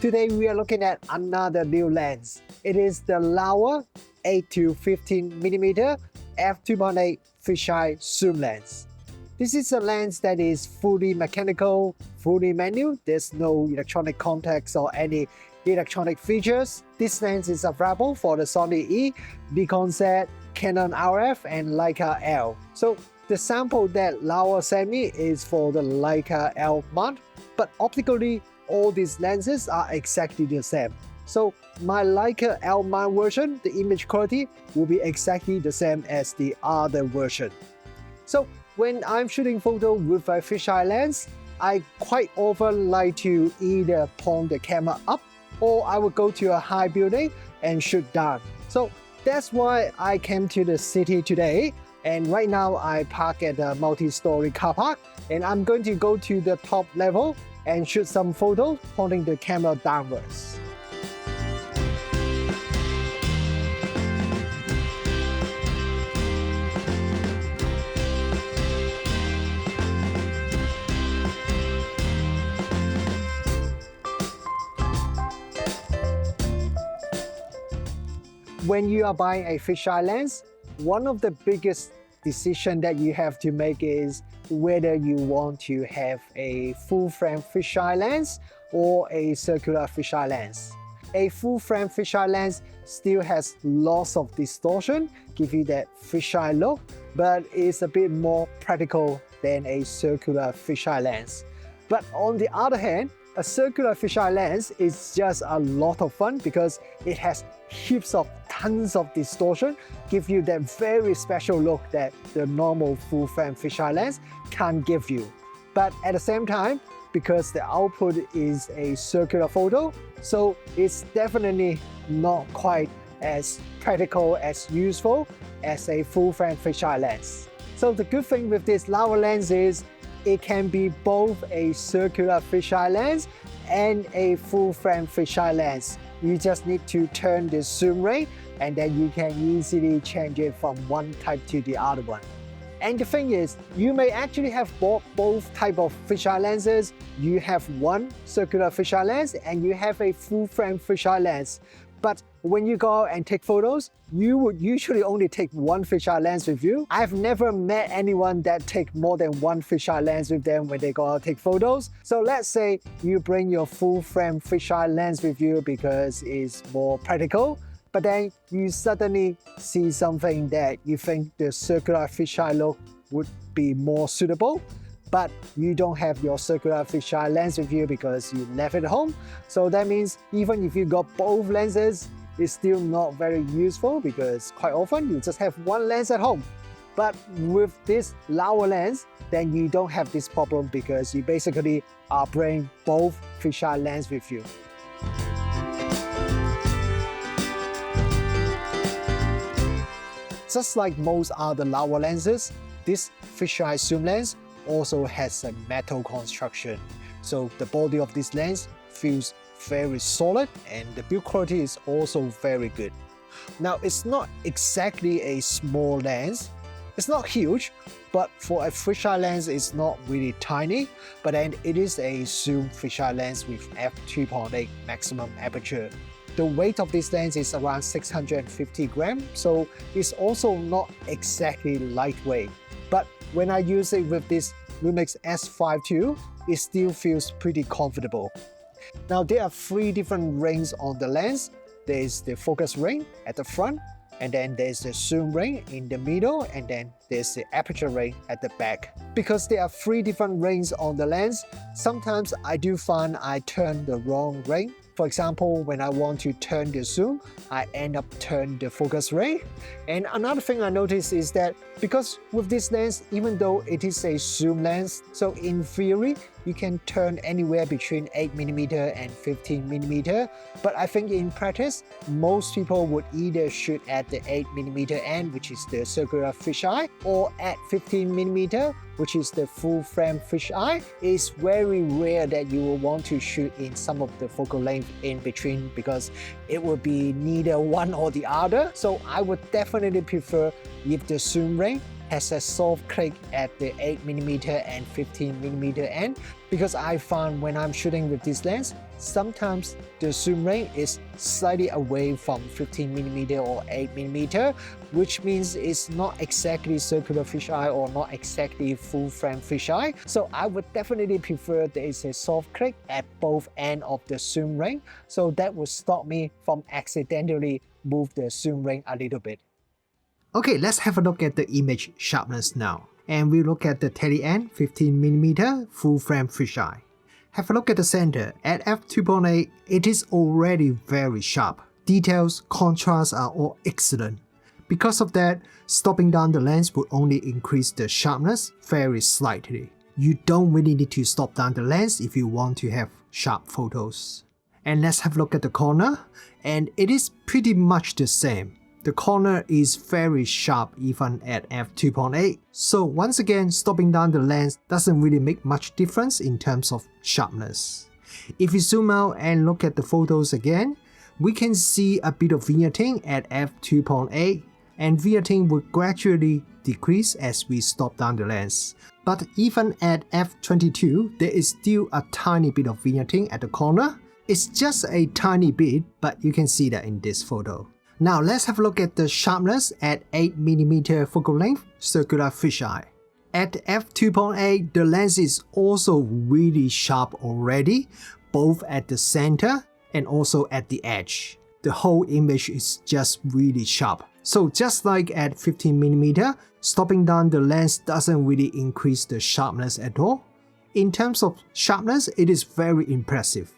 Today we are looking at another new lens. It is the Laowa 8-15mm f2.8 fisheye zoom lens. This is a lens that is fully mechanical, fully manual. There's no electronic contacts or any electronic features. This lens is available for the Sony E, Nikon Z, Canon RF, and Leica L. So the sample that Laowa sent me is for the Leica L mount, but optically all these lenses are exactly the same. So my Leica L mount version, the image quality will be exactly the same as the other version. So when I'm shooting photo with a fisheye lens, I quite often like to either point the camera up or I would go to a high building and shoot down. So that's why I came to the city today, and right now I park at a multi-story car park, and I'm going to go to the top level and shoot some photos pointing the camera downwards. When you are buying a fisheye lens, one of the biggest decisions that you have to make is whether you want to have a full-frame fisheye lens or a circular fisheye lens. A full-frame fisheye lens still has lots of distortion, give you that fisheye look, but it's a bit more practical than a circular fisheye lens. But on the other hand, a circular fisheye lens is just a lot of fun because it has heaps of tons of distortion, give you that very special look that the normal full-frame fisheye lens can't give you. But at the same time, because the output is a circular photo, so it's definitely not quite as practical, as useful as a full-frame fisheye lens. So the good thing with this Laowa lens is it can be both a circular fisheye lens and a full-frame fisheye lens. You just need to turn the zoom ring and then you can easily change it from one type to the other one. And the thing is, you may actually have bought both type of fisheye lenses. You have one circular fisheye lens and you have a full-frame fisheye lens. But when you go out and take photos, you would usually only take one fisheye lens with you. I've never met anyone that take more than one fisheye lens with them when they go out and take photos. So let's say you bring your full-frame fisheye lens with you because it's more practical, but then you suddenly see something that you think the circular fisheye look would be more suitable, but you don't have your circular fisheye lens with you because you left it at home. So that means even if you got both lenses, it's still not very useful because quite often you just have one lens at home. But with this Laowa lens, then you don't have this problem because you basically are bringing both fisheye lens with you. Just like most other Laowa lenses, this fisheye zoom lens also has a metal construction. So the body of this lens feels very solid and the build quality is also very good. Now it's not exactly a small lens, it's not huge, but for a fisheye lens it's not really tiny, but then it is a zoom fisheye lens with f2.8 maximum aperture. The weight of this lens is around 650 grams, so it's also not exactly lightweight. But when I use it with this Lumix S5 II, it still feels pretty comfortable. Now there are three different rings on the lens. There's the focus ring at the front, and then there's the zoom ring in the middle, and then there's the aperture ring at the back. Because there are three different rings on the lens, sometimes I do find I turn the wrong ring. For example, when I want to turn the zoom, I end up turning the focus ring. And another thing I noticed is that because with this lens, even though it is a zoom lens, so in theory, you can turn anywhere between 8mm and 15mm. But I think in practice, most people would either shoot at the 8mm end, which is the circular fisheye, or at 15mm, which is the full-frame fisheye. It's very rare that you will want to shoot in some of the focal length in between because it would be neither one or the other. So I would definitely prefer if the zoom ring has a soft click at the 8mm and 15mm end, because I found when I'm shooting with this lens, sometimes the zoom range is slightly away from 15mm or 8mm, which means it's not exactly circular fisheye or not exactly full frame fisheye. So I would definitely prefer there is a soft click at both ends of the zoom range, so that would stop me from accidentally move the zoom range a little bit. Okay, let's have a look at the image sharpness now. And we look at the tele-end 15mm full frame fisheye. Have a look at the center. At f2.8, it is already very sharp. Details, contrast are all excellent. Because of that, stopping down the lens would only increase the sharpness very slightly. You don't really need to stop down the lens if you want to have sharp photos. And let's have a look at the corner, and it is pretty much the same. The corner is very sharp even at f2.8, so once again, stopping down the lens doesn't really make much difference in terms of sharpness. If we zoom out and look at the photos again, we can see a bit of vignetting at f2.8, and vignetting will gradually decrease as we stop down the lens. But even at f22, there is still a tiny bit of vignetting at the corner. It's just a tiny bit, but you can see that in this photo. Now let's have a look at the sharpness at 8mm focal length circular fisheye. At f2.8, the lens is also really sharp already, both at the center and also at the edge. The whole image is just really sharp. So just like at 15mm, stopping down the lens doesn't really increase the sharpness at all. In terms of sharpness, it is very impressive.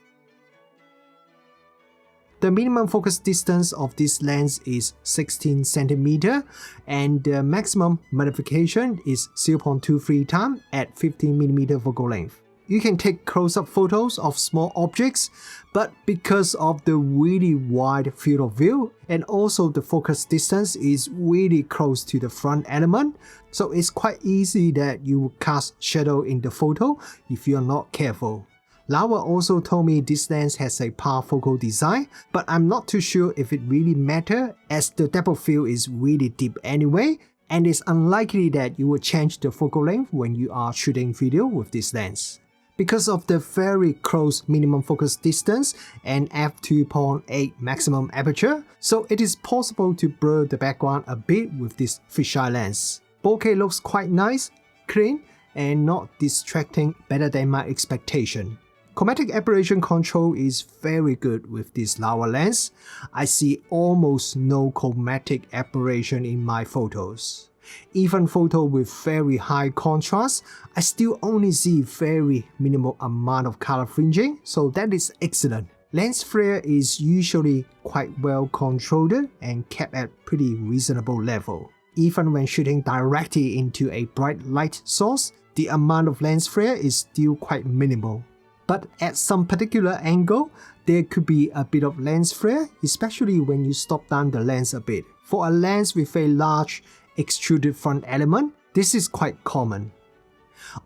The minimum focus distance of this lens is 16cm, and the maximum magnification is 0.23 times at 15mm focal length. You can take close-up photos of small objects, but because of the really wide field of view and also the focus distance is really close to the front element, so it's quite easy that you will cast shadow in the photo if you're not careful. Laowa also told me this lens has a parfocal design, but I'm not too sure if it really matters as the depth of field is really deep anyway, and it's unlikely that you will change the focal length when you are shooting video with this lens. Because of the very close minimum focus distance and f2.8 maximum aperture, so it is possible to blur the background a bit with this fisheye lens. Bokeh looks quite nice, clean, and not distracting, better than my expectation. Chromatic aberration control is very good with this Laowa lens. I see almost no chromatic aberration in my photos. Even photo with very high contrast, I still only see very minimal amount of color fringing, so that is excellent. Lens flare is usually quite well controlled and kept at pretty reasonable level. Even when shooting directly into a bright light source, the amount of lens flare is still quite minimal. But at some particular angle, there could be a bit of lens flare, especially when you stop down the lens a bit. For a lens with a large extruded front element, this is quite common.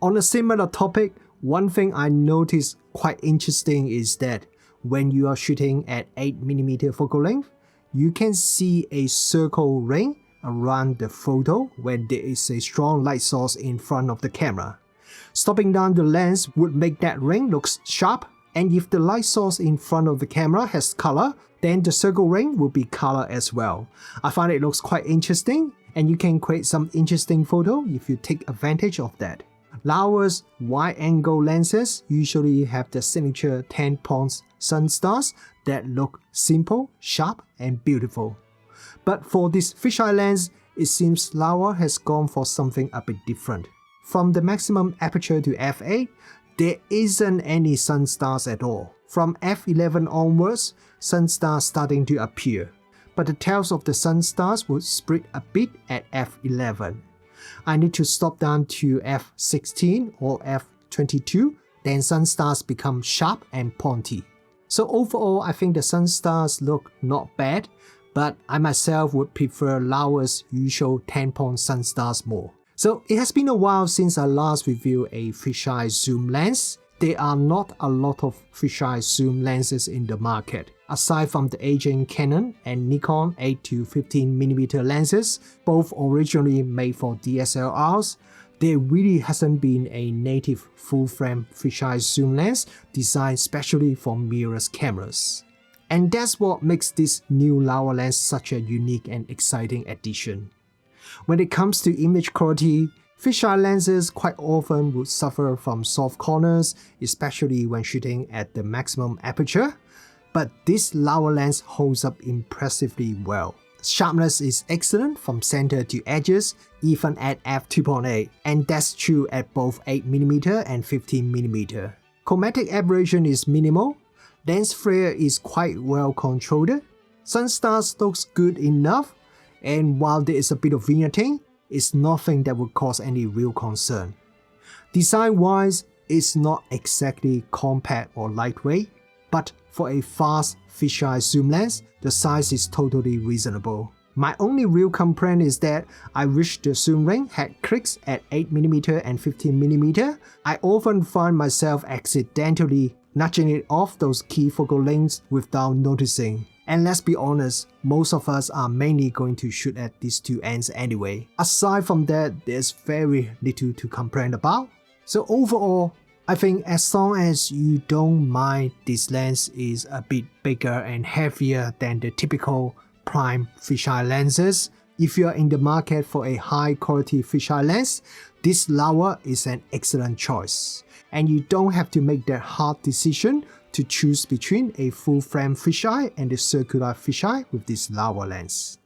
On a similar topic, one thing I noticed quite interesting is that when you are shooting at 8mm focal length, you can see a circle ring around the photo when there is a strong light source in front of the camera. Stopping down the lens would make that ring look sharp, and if the light source in front of the camera has color, then the circle ring will be color as well. I find it looks quite interesting, and you can create some interesting photo if you take advantage of that. Laowa's wide-angle lenses usually have the signature 10-point Sunstars that look simple, sharp, and beautiful. But for this fisheye lens, it seems Laowa has gone for something a bit different. From the maximum aperture to f8, there isn't any Sunstars at all. From f11 onwards, Sunstars starting to appear, but the tails of the Sunstars would split a bit at f11. I need to stop down to f16 or f22, then Sunstars become sharp and pointy. So overall, I think the Sunstars look not bad, but I myself would prefer Laowa's usual 10-point Sunstars more. So it has been a while since I last reviewed a fisheye zoom lens. There are not a lot of fisheye zoom lenses in the market. Aside from the aging Canon and Nikon 8-15mm lenses, both originally made for DSLRs, there really hasn't been a native full-frame fisheye zoom lens designed specially for mirrorless cameras. And that's what makes this new Laowa lens such a unique and exciting addition. When it comes to image quality, fisheye lenses quite often would suffer from soft corners, especially when shooting at the maximum aperture. But this Laowa lens holds up impressively well. Sharpness is excellent from center to edges, even at f2.8, and that's true at both 8mm and 15mm. Chromatic aberration is minimal, lens flare is quite well controlled, Sunstars looks good enough, and while there is a bit of vignetting, it's nothing that would cause any real concern. Design-wise, it's not exactly compact or lightweight, but for a fast fisheye zoom lens, the size is totally reasonable. My only real complaint is that I wish the zoom ring had clicks at 8mm and 15mm. I often find myself accidentally nudging it off those key focal lengths without noticing. And let's be honest, most of us are mainly going to shoot at these two ends anyway. Aside from that, there's very little to complain about. So overall, I think as long as you don't mind this lens is a bit bigger and heavier than the typical prime fisheye lenses, if you're in the market for a high quality fisheye lens, this Laowa is an excellent choice. And you don't have to make that hard decision to choose between a full frame fisheye and a circular fisheye with this Laowa lens.